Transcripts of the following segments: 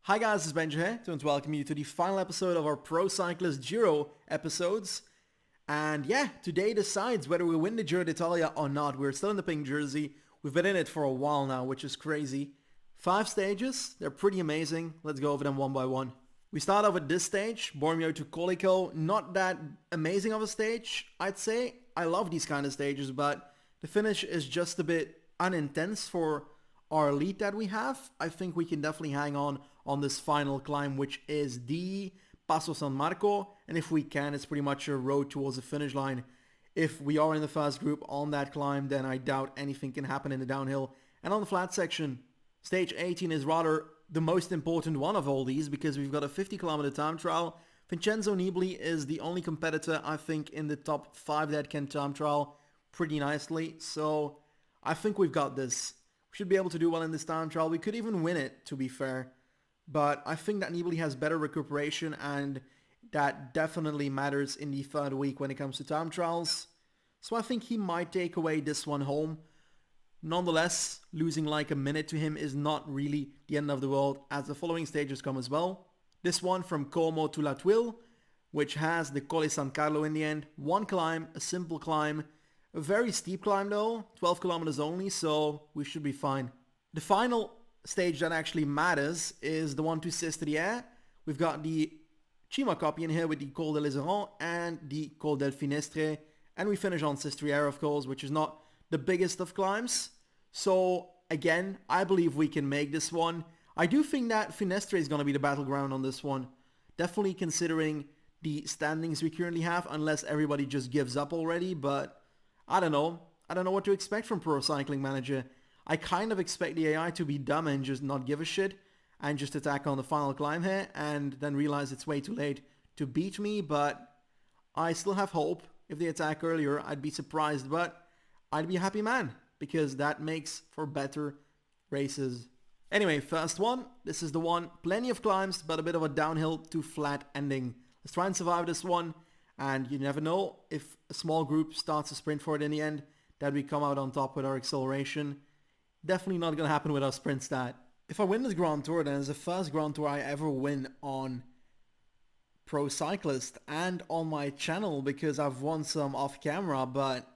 Hi guys, it's Benji here. I want to welcome you to the final episode of our Pro Cyclist Giro episodes. And yeah, today decides whether we win the Giro d'Italia or not. We're still in the pink jersey. We've been in it for a while now, which is crazy. 5 stages, they're pretty amazing. Let's go over them one by one. We start off at this stage, Bormio to Colico. Not that amazing of a stage, I'd say. I love these kind of stages, but the finish is just a bit unintense for our lead that we have. I think we can definitely hang on this final climb, which is the Passo San Marco, and if we can, it's pretty much a road towards the finish line. If we are in the first group on that climb, then I doubt anything can happen in the downhill. And on the flat section, stage 18 is rather the most important one of all these, because we've got a 50-kilometer time trial. Vincenzo Nibali is the only competitor, I think, in the top 5 that can time trial pretty nicely, so I think we've got this. We should be able to do well in this time trial. We could even win it, to be fair. But I think that Nibali has better recuperation, and that definitely matters in the third week when it comes to time trials. So I think he might take away this one home. Nonetheless, losing like a minute to him is not really the end of the world, as the following stages come as well. This one from Como to La Tuile, which has the Colle San Carlo in the end. One climb, a simple climb. A very steep climb though, 12 kilometers only, so we should be fine. The final stage that actually matters is the one to Sestriere. We've got the Cima copy in here with the Col de l'Iseran and the Col del Finestre, and we finish on Sestriere, of course, which is not the biggest of climbs. So again, I believe we can make this one. I do think that Finestre is going to be the battleground on this one, definitely considering the standings we currently have, unless everybody just gives up already. But I don't know what to expect from Pro Cycling Manager. I kind of expect the AI to be dumb and just not give a shit and just attack on the final climb here and then realize it's way too late to beat me, but I still have hope. If they attack earlier, I'd be surprised, but I'd be a happy man because that makes for better races. Anyway, first one. This is the one. Plenty of climbs, but a bit of a downhill to flat ending. Let's try and survive this one, and you never know if a small group starts to sprint for it in the end, that we come out on top with our acceleration. Definitely not going to happen with our sprint stat. If I win this Grand Tour, then it's the first Grand Tour I ever win on Pro Cyclist and on my channel, because I've won some off camera, but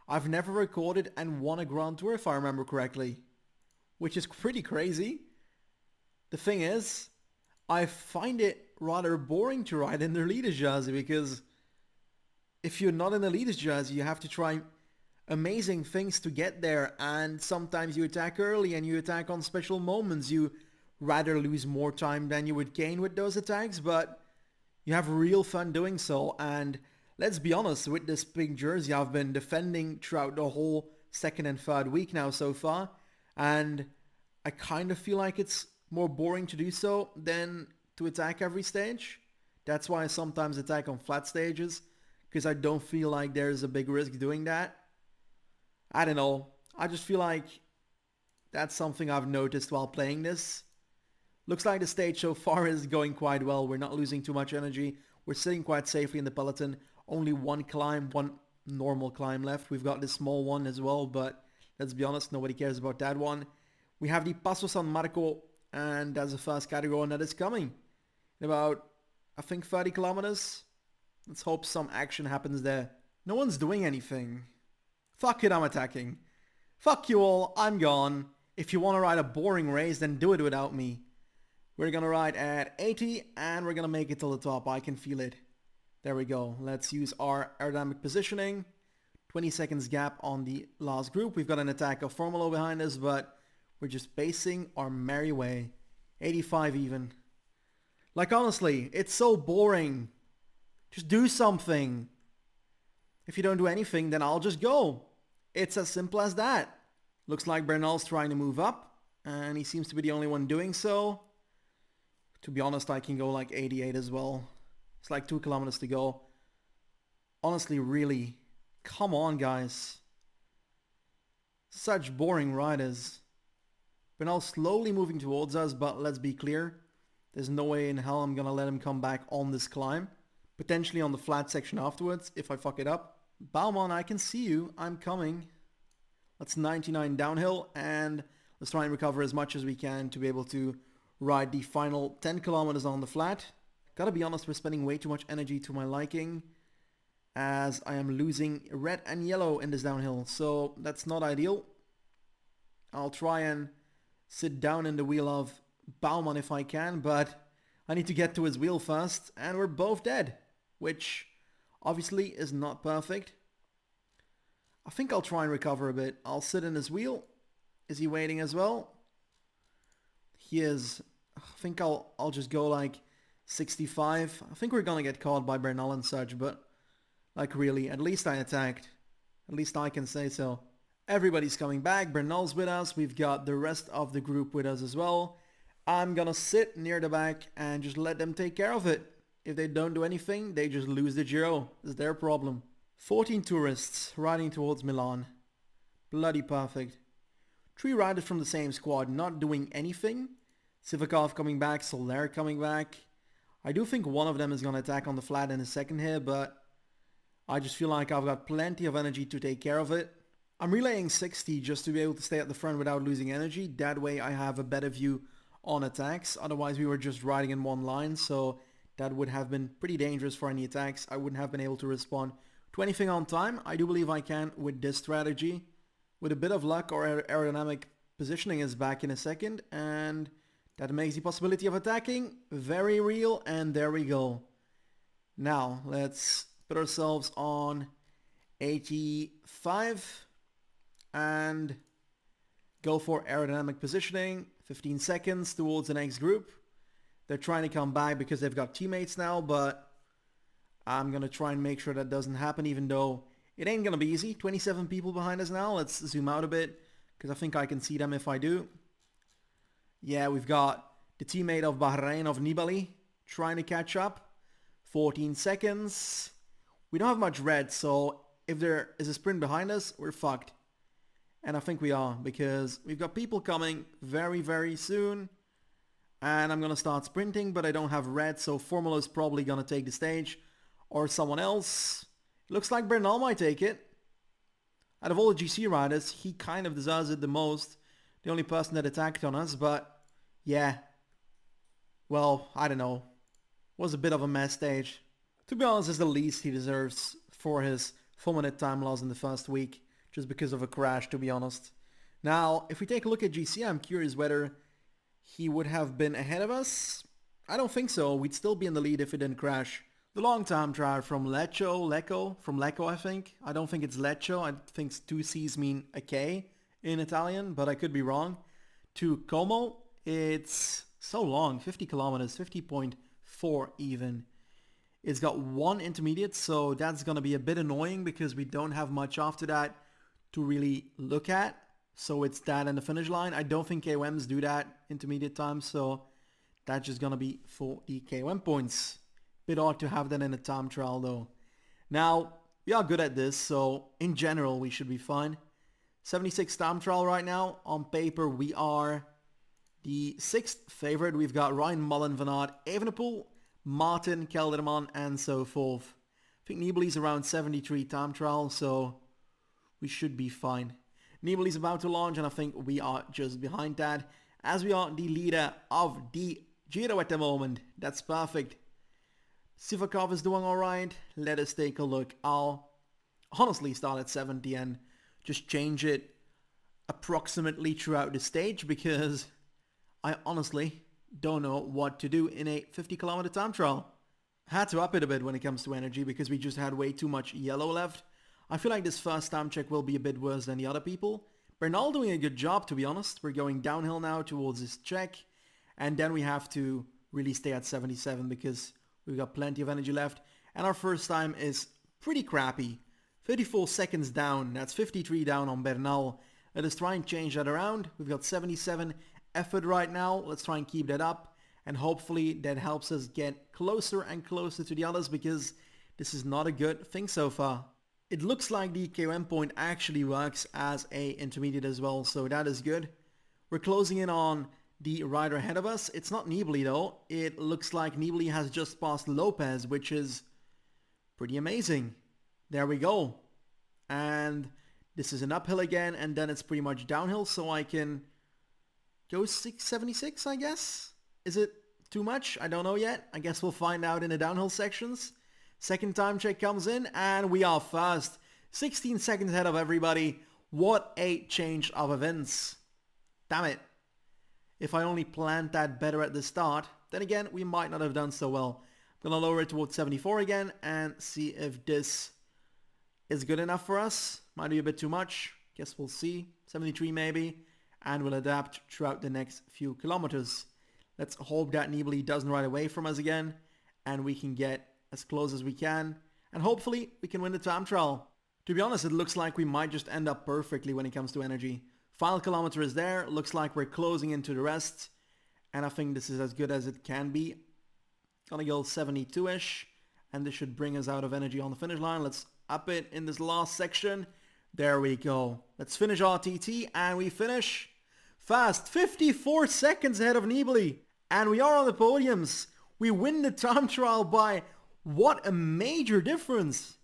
I've never recorded and won a Grand Tour if I remember correctly, which is pretty crazy. The thing is, I find it rather boring to ride in the leader's jersey, because if you're not in the leader's jersey, you have to try amazing things to get there, and sometimes you attack early and you attack on special moments. You rather lose more time than you would gain with those attacks, but you have real fun doing so. And let's be honest, with this pink jersey I've been defending throughout the whole second and third week now so far, and I kind of feel like it's more boring to do so than to attack every stage. That's why I sometimes attack on flat stages, because I don't feel like there's a big risk doing that. I don't know. I just feel like that's something I've noticed while playing this. Looks like the stage so far is going quite well. We're not losing too much energy. We're sitting quite safely in the peloton. Only one normal climb left. We've got this small one as well, but let's be honest, nobody cares about that one. We have the Passo San Marco, and that's the first category that is coming in about, I think, 30 kilometers. Let's hope some action happens there. No one's doing anything. Fuck it, I'm attacking. Fuck you all, I'm gone. If you want to ride a boring race, then do it without me. We're gonna ride at 80 and we're gonna make it till the top. I can feel it. There we go. Let's use our aerodynamic positioning. 20 seconds gap on the last group. We've got an attack of Formolo behind us, but we're just pacing our merry way. 85 even. Like, honestly, it's so boring. Just do something. If you don't do anything, then I'll just go. It's as simple as that. Looks like Bernal's trying to move up, and he seems to be the only one doing so. To be honest, I can go like 88 as well. It's like 2 kilometers to go. Honestly, really. Come on, guys. Such boring riders. Bernal slowly moving towards us, but let's be clear. There's no way in hell I'm gonna let him come back on this climb. Potentially on the flat section afterwards, if I fuck it up. Baumann, I can see you. I'm coming. That's 99 downhill, and let's try and recover as much as we can to be able to ride the final 10 kilometers on the flat. Gotta be honest, we're spending way too much energy to my liking, as I am losing red and yellow in this downhill, so that's not ideal. I'll try and sit down in the wheel of Baumann if I can, but I need to get to his wheel first, and we're both dead, which obviously is not perfect. I think I'll try and recover a bit. I'll sit in his wheel. Is he waiting as well? He is. I think I'll just go like 65. I think we're gonna get caught by Bernal and such, but like really, at least I attacked. At least I can say so. Everybody's coming back. Bernal's with us. We've got the rest of the group with us as well. I'm gonna sit near the back and just let them take care of it. If they don't do anything, they just lose the Giro. It's their problem. 14 tourists riding towards Milan. Bloody perfect. 3 riders from the same squad not doing anything. Sivakov coming back, Soler coming back. I do think one of them is gonna attack on the flat in a second here, but I just feel like I've got plenty of energy to take care of it. I'm relaying 60 just to be able to stay at the front without losing energy. That way I have a better view on attacks. Otherwise we were just riding in one line, so that would have been pretty dangerous for any attacks. I wouldn't have been able to respond to anything on time. I do believe I can with this strategy. With a bit of luck, our aerodynamic positioning is back in a second, and that makes the possibility of attacking very real, and there we go. Now let's put ourselves on 85 and go for aerodynamic positioning. 15 seconds towards the next group. They're trying to come back because they've got teammates now, but I'm going to try and make sure that doesn't happen, even though it ain't going to be easy. 27 people behind us now. Let's zoom out a bit because I think I can see them if I do. Yeah, we've got the teammate of Bahrain, of Nibali, trying to catch up. 14 seconds. We don't have much red, so if there is a sprint behind us, we're fucked. And I think we are, because we've got people coming very, very soon. And I'm going to start sprinting, but I don't have red, so Formula's probably going to take the stage. Or someone else. It looks like Bernal might take it. Out of all the GC riders, he kind of deserves it the most. The only person that attacked on us, but yeah. Well, I don't know. Was a bit of a mess stage. To be honest, it's the least he deserves for his 4-minute time loss in the first week. Just because of a crash, to be honest. Now, if we take a look at GC, I'm curious whether he would have been ahead of us. I don't think so. We'd still be in the lead if it didn't crash. The long time trial from Lecco, I think. I don't think it's Lecco. I think 2 C's mean a K in Italian, but I could be wrong. To Como, it's so long, 50 kilometers, 50.4 even. It's got 1 intermediate, so that's going to be a bit annoying because we don't have much after that to really look at. So it's that and the finish line. I don't think KOMs do that intermediate time, so that's just going to be for the KOM points. Bit odd to have that in a time trial though. Now, we are good at this, so in general we should be fine. 76 time trial right now. On paper we are the 6th favorite. We've got Ryan Mullen, Van Aert, Evenepoel, Martin, Kelderman, and so forth. I think Nibali's around 73 time trial, so we should be fine. Nibali's about to launch, and I think we are just behind that, as we are the leader of the Giro at the moment. That's perfect. Sivakov is doing alright. Let us take a look. I'll honestly start at 70 and just change it approximately throughout the stage, because I honestly don't know what to do in a 50 kilometer time trial. Had to up it a bit when it comes to energy because we just had way too much yellow left. I feel like this first time check will be a bit worse than the other people. Bernal doing a good job, to be honest. We're going downhill now towards this check. And then we have to really stay at 77 because we've got plenty of energy left. And our first time is pretty crappy. 34 seconds down. That's 53 down on Bernal. Let us try and change that around. We've got 77 effort right now. Let's try and keep that up. And hopefully that helps us get closer and closer to the others, because this is not a good thing so far. It looks like the KOM point actually works as a intermediate as well, so that is good. We're closing in on the rider ahead of us. It's not Nibali though. It looks like Nibali has just passed Lopez, which is pretty amazing. There we go. And this is an uphill again, and then it's pretty much downhill, so I can go 676, I guess. Is it too much? I don't know yet. I guess we'll find out in the downhill sections. Second time check comes in and we are first. 16 seconds ahead of everybody. What a change of events. Damn it. If I only planned that better at the start, then again, we might not have done so well. I'm going to lower it towards 74 again and see if this is good enough for us. Might be a bit too much. Guess we'll see. 73 maybe. And we'll adapt throughout the next few kilometers. Let's hope that Nibali doesn't ride away from us again. And we can get as close as we can. And hopefully we can win the time trial. To be honest, it looks like we might just end up perfectly when it comes to energy. Final kilometer is there. Looks like we're closing into the rest. And I think this is as good as it can be. Gonna go 72-ish. And this should bring us out of energy on the finish line. Let's up it in this last section. There we go. Let's finish our TT. And we finish fast. 54 seconds ahead of Nibali. And we are on the podiums. We win the time trial by what a major difference.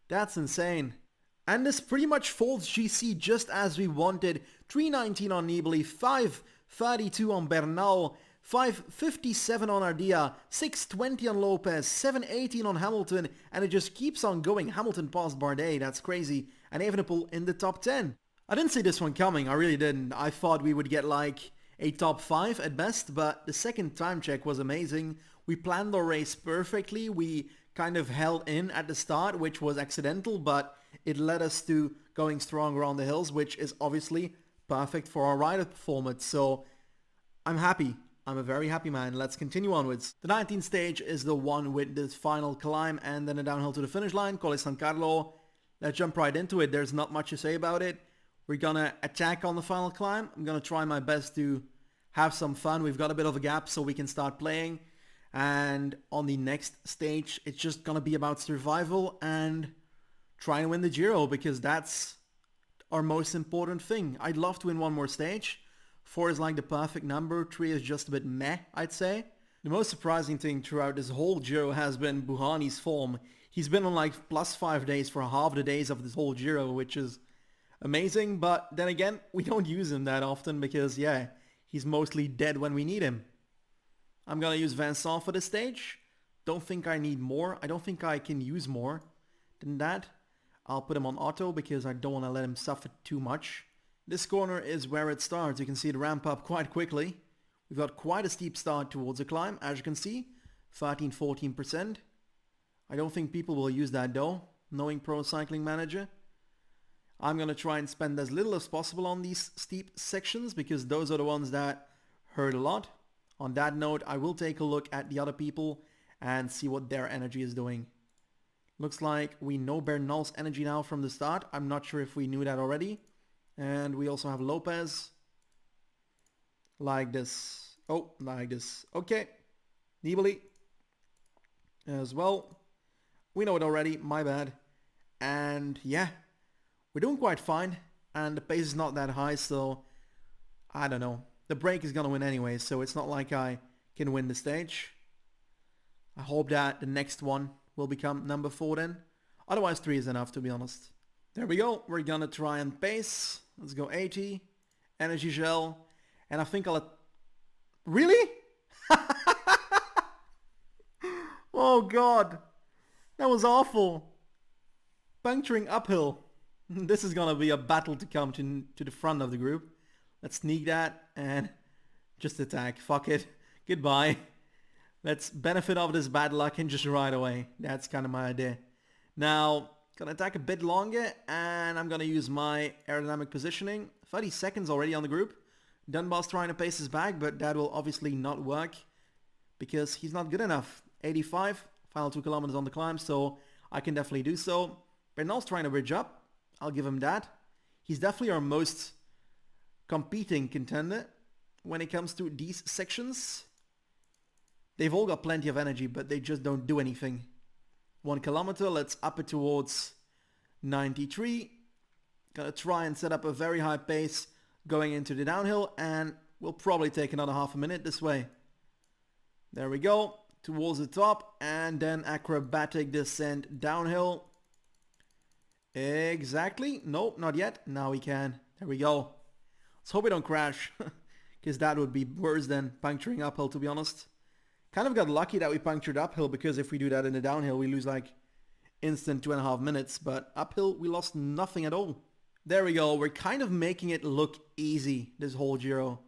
That's insane. And this pretty much folds GC just as we wanted. 319 on Nibali, 532 on Bernal, 557 on Ardea, 620 on Lopez, 718 on Hamilton, and it just keeps on going. Hamilton passed Bardet, that's crazy, and Evenepoel in the top 10. I didn't see this one coming, I really didn't. I thought we would get like a top 5 at best, but the second time check was amazing. We planned our race perfectly. We kind of held in at the start, which was accidental, but it led us to going stronger on the hills, which is obviously perfect for our rider performance. So I'm happy. I'm a very happy man. Let's continue onwards. The 19th stage is the one with this final climb and then a downhill to the finish line, Colle San Carlo. Let's jump right into it. There's not much to say about it. We're gonna attack on the final climb. I'm gonna try my best to have some fun. We've got a bit of a gap so we can start playing. And on the next stage, it's just gonna be about survival and try and win the Giro, because that's our most important thing. I'd love to win one more stage. 4 is like the perfect number. 3 is just a bit meh, I'd say. The most surprising thing throughout this whole Giro has been Buhani's form. He's been on like +5 days for half the days of this whole Giro, which is amazing. But then again, we don't use him that often because, yeah, he's mostly dead when we need him. I'm gonna use Vincent for this stage. Don't think I need more. I don't think I can use more than that. I'll put him on auto because I don't want to let him suffer too much. This corner is where it starts. You can see it ramp up quite quickly. We've got quite a steep start towards the climb, as you can see. 13-14%. I don't think people will use that though, knowing Pro Cycling Manager. I'm going to try and spend as little as possible on these steep sections because those are the ones that hurt a lot. On that note, I will take a look at the other people and see what their energy is doing. Looks like we know Bernal's energy now from the start. I'm not sure if we knew that already. And we also have Lopez. Like this. Oh, like this. Okay. Nibali as well. We know it already. My bad. And yeah, we're doing quite fine. And the pace is not that high, so I don't know. The break is going to win anyway, so it's not like I can win the stage. I hope that the next one will become number 4 then. Otherwise 3 is enough, to be honest. There we go. We're gonna try and pace. Let's go 80. Energy gel. And I think I'll... Really? Oh god. That was awful. Puncturing uphill. This is gonna be a battle to come to the front of the group. Let's sneak that and just attack. Fuck it. Goodbye. Let's benefit of this bad luck and just ride away. That's kind of my idea. Now, gonna attack a bit longer and I'm gonna use my aerodynamic positioning. 30 seconds already on the group. Dunbar's trying to pace his back, but that will obviously not work because he's not good enough. 85, final 2 kilometers on the climb, so I can definitely do so. Bernal's trying to bridge up. I'll give him that. He's definitely our most competing contender when it comes to these sections. They've all got plenty of energy, but they just don't do anything. 1 kilometer, let's up it towards 93. Gonna try and set up a very high pace going into the downhill, and we'll probably take another half a minute this way. There we go, towards the top, and then acrobatic descent downhill. Exactly. Nope, not yet. Now we can. There we go. Let's hope we don't crash. because that would be worse than puncturing uphill, to be honest. Kind of got lucky that we punctured uphill, because if we do that in the downhill, we lose like instant 2.5 minutes, but uphill we lost nothing at all. There we go. We're kind of making it look easy, this whole Giro.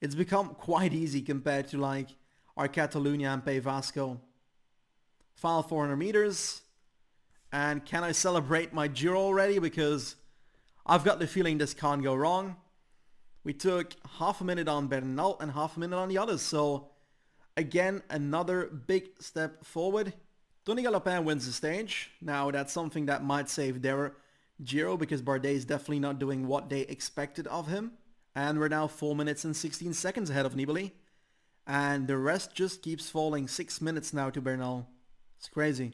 It's become quite easy compared to like our Catalunya and Pay Vasco. Final 400 meters. And can I celebrate my Giro already? Because I've got the feeling this can't go wrong. We took half a minute on Bernal and half a minute on the others. So again, another big step forward. Tony Galopin wins the stage. Now that's something that might save their Giro, because Bardet is definitely not doing what they expected of him. And we're now 4 minutes and 16 seconds ahead of Nibali. And the rest just keeps falling. 6 minutes now to Bernal. It's crazy.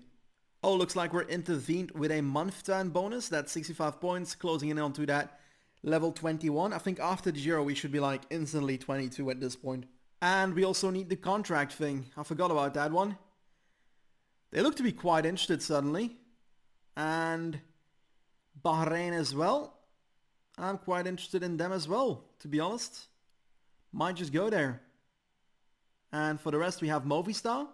Oh, looks like we're intervened with a month time bonus. That's 65 points, closing in onto that level 21. I think after the Giro we should be like instantly 22 at this point. And we also need the contract thing. I forgot about that one. They look to be quite interested suddenly. And Bahrain as well. I'm quite interested in them as well, to be honest. Might just go there. And for the rest we have Movistar.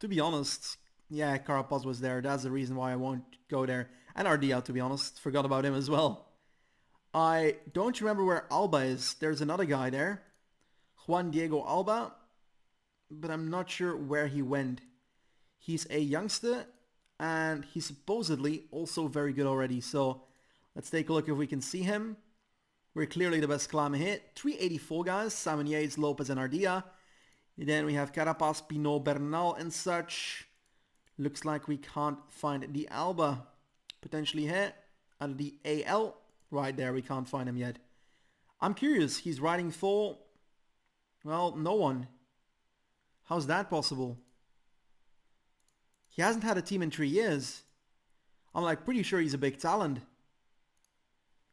To be honest, yeah, Carapaz was there. That's the reason why I won't go there. And Ardea, to be honest. Forgot about him as well. I don't remember where Alba is. There's another guy there. Juan Diego Alba. But I'm not sure where he went. He's a youngster. And he's supposedly also very good already. So let's take a look if we can see him. We're clearly the best climber here. 384 guys. Simon Yates, Lopez and Ardea. Then we have Carapaz, Pinot, Bernal and such. Looks like we can't find the Alba. Potentially here. Out of the AL. Right there, we can't find him yet. I'm curious. He's riding for... well, no one. How's that possible? He hasn't had a team in 3 years. I'm like pretty sure he's a big talent.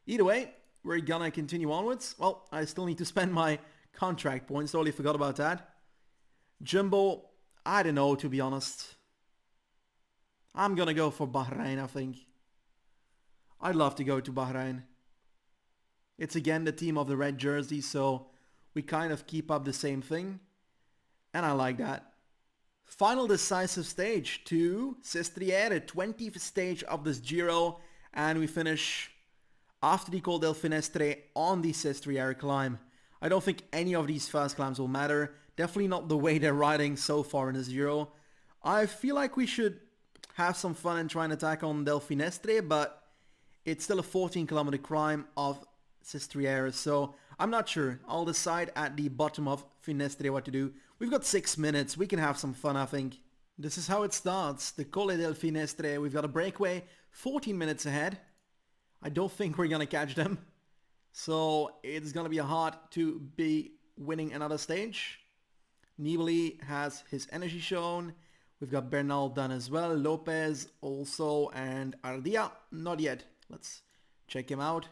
Either way, we're gonna continue onwards. Well, I still need to spend my contract points. Totally forgot about that. Jumbo, I don't know, to be honest. I'm gonna go for Bahrain, I think. I'd love to go to Bahrain. It's again the team of the red jersey, so we kind of keep up the same thing. And I like that. Final decisive stage to Sestriere, 20th stage of this Giro. And we finish after the Col del Finestre on the Sestriere climb. I don't think any of these fast climbs will matter. Definitely not the way they're riding so far in this Giro. I feel like we should have some fun and try and attack on Del Finestre, but it's still a 14-kilometer climb of Sestriere, so I'm not sure. I'll decide at the bottom of Finestre what to do. We've got 6 minutes. We can have some fun, I think. This is how it starts. The Colle del Finestre. We've got a breakaway 14 minutes ahead. I don't think we're going to catch them. So it's going to be hard to be winning another stage. Nibali has his energy shown. We've got Bernal done as well. Lopez also, and Ardea not yet. Let's check him out.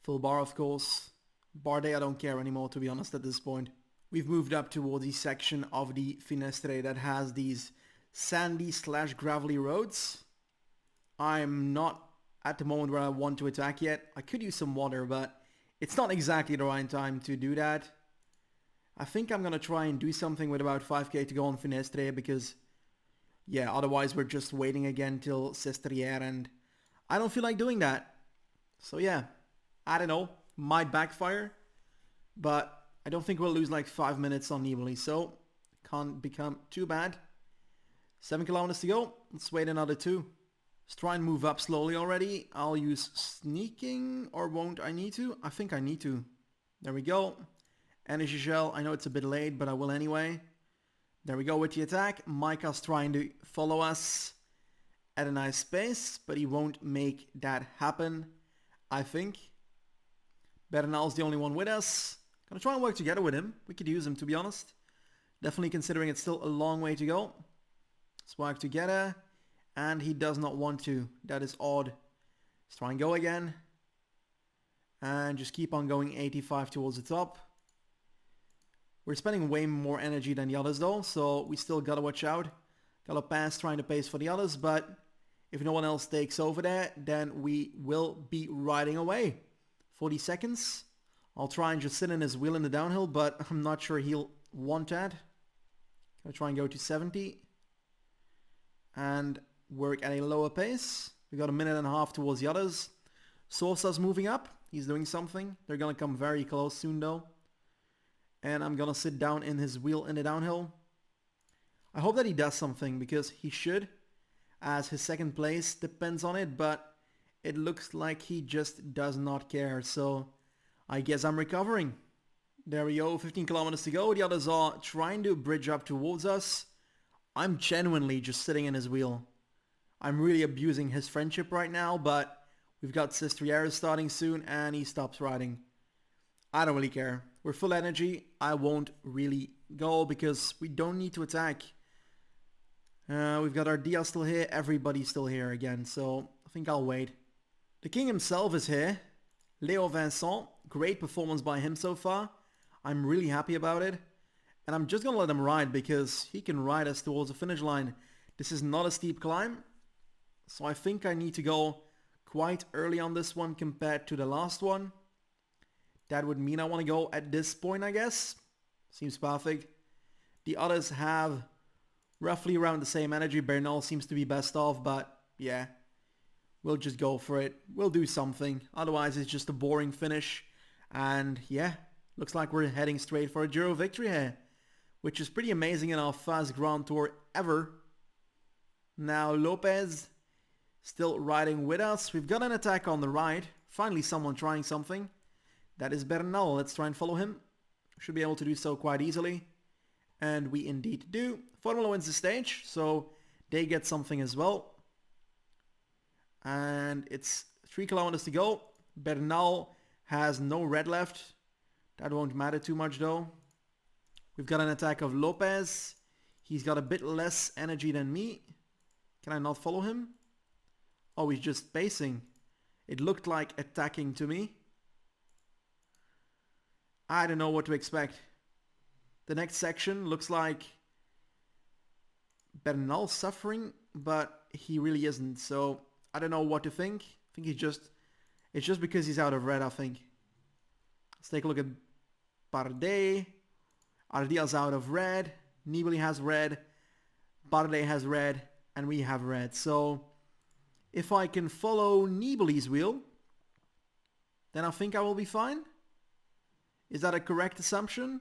Full bar, of course. Bardet, I don't care anymore, to be honest, at this point. We've moved up towards the section of the Finestre that has these sandy / gravelly roads. I'm not at the moment where I want to attack yet. I could use some water, but it's not exactly the right time to do that. I think I'm going to try and do something with about 5k to go on Finestre, because yeah, otherwise we're just waiting again till Sestriere, and I don't feel like doing that. So yeah, I don't know, might backfire, but I don't think we'll lose like 5 minutes on Nibali, so can't become too bad. 7 kilometers to go. Let's wait another 2. Let's try and move up slowly already. I'll use sneaking, or won't I need to? I think I need to. There we go. Energy gel. I know it's a bit late, but I will anyway. There we go with the attack. Maika's trying to follow us at a nice pace, but he won't make that happen, I think. Bernal's the only one with us. Gonna try and work together with him. We could use him, to be honest. Definitely considering it's still a long way to go. Let's work together. And he does not want to. That is odd. Let's try and go again. And just keep on going 85 towards the top. We're spending way more energy than the others though, so we still gotta watch out. Galopin's trying to pace for the others, but if no one else takes over there, then we will be riding away. 40 seconds I'll try and just sit in his wheel in the downhill, but I'm not sure he'll want that. Gonna try and go to 70 and work at a lower pace. We got a minute and a half towards the others. Sosa's moving up. He's doing something. They're gonna come very close soon though. And I'm gonna sit down in his wheel in the downhill. I hope that he does something because he should, as his second place depends on it, but it looks like he just does not care. So I guess I'm recovering. There we go, 15 kilometers to go. The others are trying to bridge up towards us. I'm genuinely just sitting in his wheel. I'm really abusing his friendship right now, but we've got Sestriere starting soon and he stops riding. I don't really care. We're full energy. I won't really go because we don't need to attack. We've got our Dia still here. Everybody's still here again, so I think I'll wait. The king himself is here. Leo Vincent. Great performance by him so far. I'm really happy about it. And I'm just going to let him ride because he can ride us towards the finish line. This is not a steep climb. So I think I need to go quite early on this one compared to the last one. That would mean I want to go at this point, I guess. Seems perfect. The others have roughly around the same energy. Bernal seems to be best off, but yeah. We'll just go for it. We'll do something. Otherwise, it's just a boring finish. And yeah, looks like we're heading straight for a Giro victory here, which is pretty amazing in our first Grand Tour ever. Now Lopez still riding with us. We've got an attack on the right. Finally someone trying something. That is Bernal. Let's try and follow him. Should be able to do so quite easily. And we indeed do. Formula wins the stage, so they get something as well. And it's 3 kilometers to go. Bernal has no red left. That won't matter too much though. We've got an attack of Lopez. He's got a bit less energy than me. Can I not follow him? Oh, he's just pacing. It looked like attacking to me. I don't know what to expect. The next section looks like Bernal's suffering, but he really isn't. So I don't know what to think. I think it's just because he's out of red, I think. Let's take a look at Bardet. Ardia's out of red. Nibali has red. Bardet has red. And we have red. So if I can follow Nibali's wheel, then I think I will be fine. Is that a correct assumption?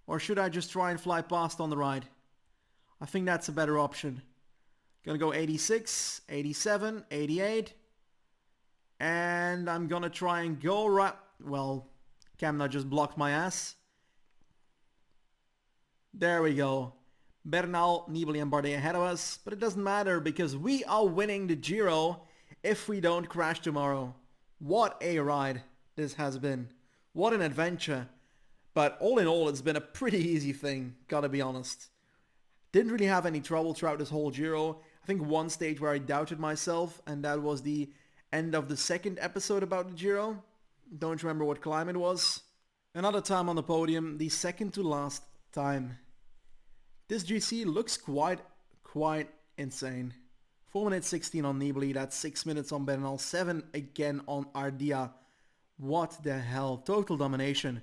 Or should I just try and fly past on the right? I think that's a better option. Gonna go 86, 87, 88. And I'm gonna try and go right... Well, Camna just blocked my ass. There we go. Bernal, Nibali and Bardet ahead of us. But it doesn't matter because we are winning the Giro if we don't crash tomorrow. What a ride this has been. What an adventure. But all in all, it's been a pretty easy thing, gotta be honest. Didn't really have any trouble throughout this whole Giro. I think one stage where I doubted myself, and that was the end of the second episode about the Giro. Don't remember what climb it was. Another time on the podium, the second to last time. This GC looks quite insane. 4 minutes 16 on Nibali, that's 6 minutes on Bernal, 7 again on Ardia. What the hell, total domination.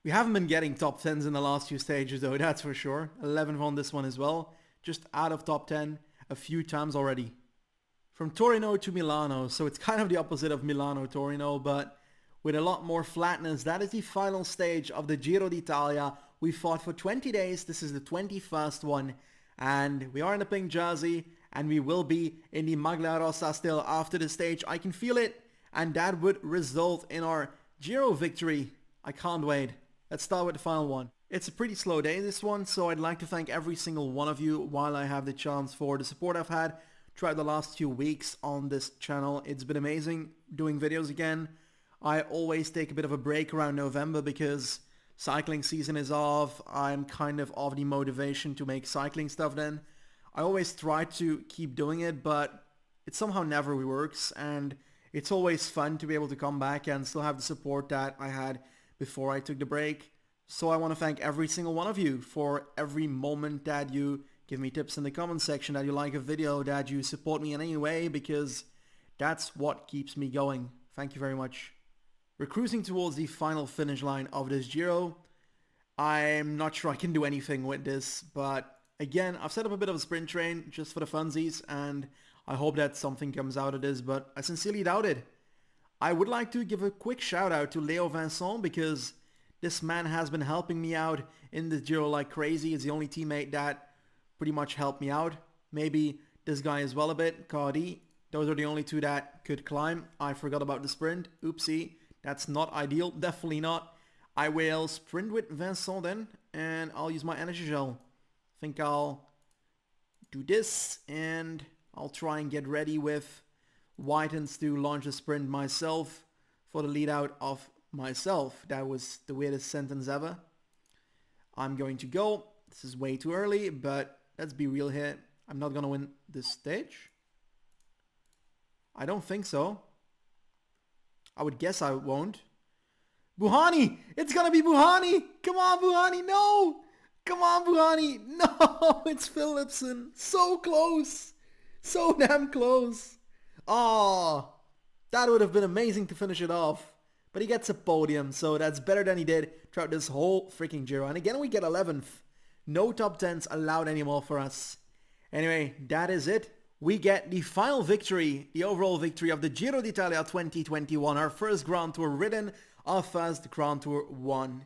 We haven't been getting top 10s in the last few stages though, that's for sure. 11 on this one as well, just out of top 10 a few times already. From Torino to Milano, so it's kind of the opposite of Milano-Torino, but with a lot more flatness. That is the final stage of the Giro d'Italia. We fought for 20 days, this is the 21st one, and we are in the pink jersey, and we will be in the Maglia Rossa still after the stage. I can feel it, and that would result in our Giro victory. I can't wait. Let's start with the final one. It's a pretty slow day this one, so I'd like to thank every single one of you while I have the chance for the support I've had throughout the last few weeks on this channel. It's been amazing doing videos again. I always take a bit of a break around November because cycling season is off. I'm kind of off the motivation to make cycling stuff then. I always try to keep doing it, but it somehow never works, and it's always fun to be able to come back and still have the support that I had before I took the break. So I want to thank every single one of you for every moment that you give me tips in the comment section, that you like a video, that you support me in any way, because that's what keeps me going. Thank you very much. We're cruising towards the final finish line of this Giro. I'm not sure I can do anything with this, but again, I've set up a bit of a sprint train just for the funsies, and I hope that something comes out of this, but I sincerely doubt it. I would like to give a quick shout out to Leo Vincent, because this man has been helping me out in the Giro like crazy. He's the only teammate that pretty much helped me out. Maybe this guy as well a bit, Cardi. Those are the only two that could climb. I forgot about the sprint. Oopsie. That's not ideal. Definitely not. I will sprint with Vincent then, and I'll use my energy gel. I think I'll do this, and I'll try and get ready with Whitens to launch a sprint myself for the lead out of myself. That was the weirdest sentence ever. I'm going to go. This is way too early, but let's be real here. I'm not going to win this stage. I don't think so. I would guess I won't. Buhani! It's gonna be Buhani! Come on, Buhani! No! Come on, Buhani! No! It's Philipsen! So close! So damn close! Oh, that would have been amazing to finish it off. But he gets a podium, so that's better than he did throughout this whole freaking Giro. And again, we get 11th. No top 10s allowed anymore for us. Anyway, that is it. We get the final victory, the overall victory of the Giro d'Italia 2021, our first Grand Tour ridden, our first Grand Tour won.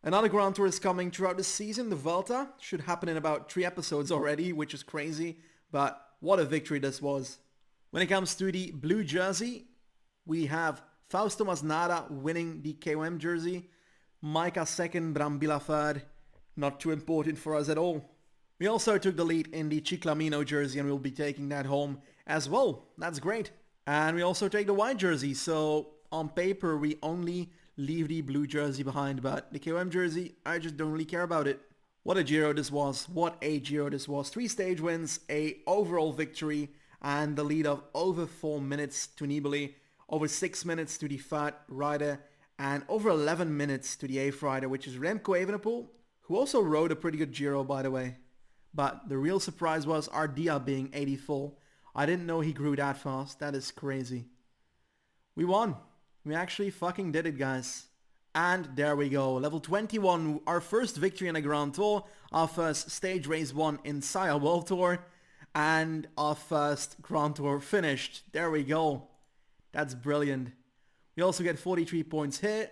Another Grand Tour is coming throughout the season. The Vuelta should happen in about 3 episodes already, which is crazy, but what a victory this was. When it comes to the blue jersey, we have Fausto Masnada winning the KOM jersey, Maika second, Brambilla third, not too important for us at all. We also took the lead in the Ciclamino jersey, and we'll be taking that home as well. That's great. And we also take the white jersey, so on paper we only leave the blue jersey behind, but the KOM jersey, I just don't really care about it. What a Giro this was. What a Giro this was. 3 stage wins, a overall victory, and the lead of over 4 minutes to Nibali, over 6 minutes to the third rider, and over 11 minutes to the 8th rider, which is Remco Evenepoel, who also rode a pretty good Giro, by the way. But the real surprise was Ardea being 84. I didn't know he grew that fast. That is crazy. We won. We actually fucking did it, guys. And there we go. Level 21, our first victory in a Grand Tour. Our first stage race won in Saya World Tour. And our first Grand Tour finished. There we go. That's brilliant. We also get 43 points here.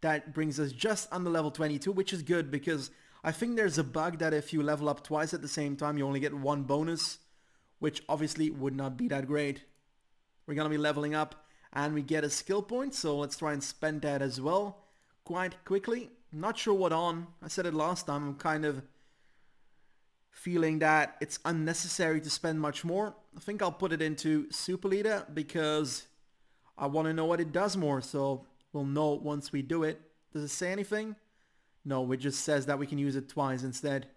That brings us just under level 22, which is good because I think there's a bug that if you level up twice at the same time, you only get 1 bonus, which obviously would not be that great. We're going to be leveling up and we get a skill point, so let's try and spend that as well quite quickly. Not sure what on. I said it last time. I'm kind of feeling that it's unnecessary to spend much more. I think I'll put it into Super Leader because I want to know what it does more, so we'll know once we do it. Does it say anything? No, it just says that we can use it twice instead.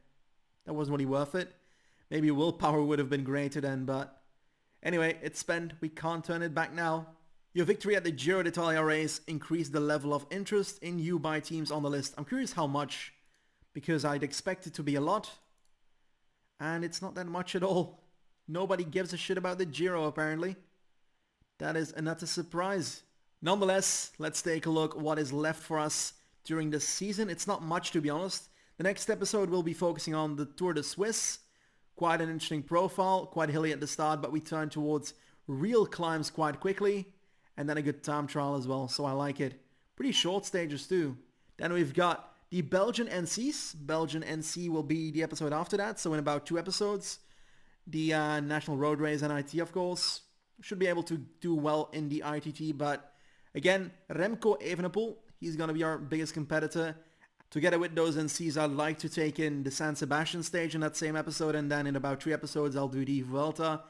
That wasn't really worth it. Maybe willpower would have been greater then, but anyway, it's spent. We can't turn it back now. Your victory at the Giro d'Italia race increased the level of interest in you by teams on the list. I'm curious how much, because I'd expect it to be a lot. And it's not that much at all. Nobody gives a shit about the Giro apparently. That is an utter surprise. Nonetheless, let's take a look what is left for us during the season. It's not much, to be honest. The next episode will be focusing on the Tour de Suisse. Quite an interesting profile, quite hilly at the start, but we turn towards real climbs quite quickly. And then a good time trial as well, so I like it. Pretty short stages too. Then we've got the Belgian NCs. Belgian NC will be the episode after that, so in about 2 episodes. The National Road Race and IT, of course. Should be able to do well in the ITT, but again, Remco Evenepoel, he's going to be our biggest competitor. Together with those NCs, I'd like to take in the San Sebastian stage in that same episode, and then in about 3 episodes, I'll do the Vuelta.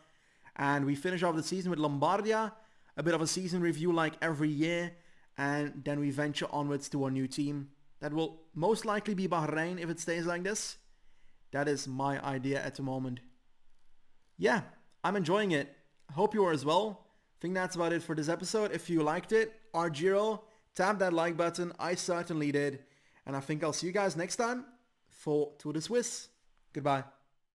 And we finish off the season with Lombardia, a bit of a season review like every year, and then we venture onwards to our new team. That will most likely be Bahrain if it stays like this. That is my idea at the moment. Yeah, I'm enjoying it. Hope you are as well. I think that's about it for this episode. If you liked it, our Giro, tap that like button. I certainly did. And I think I'll see you guys next time for Tour de Suisse. Goodbye.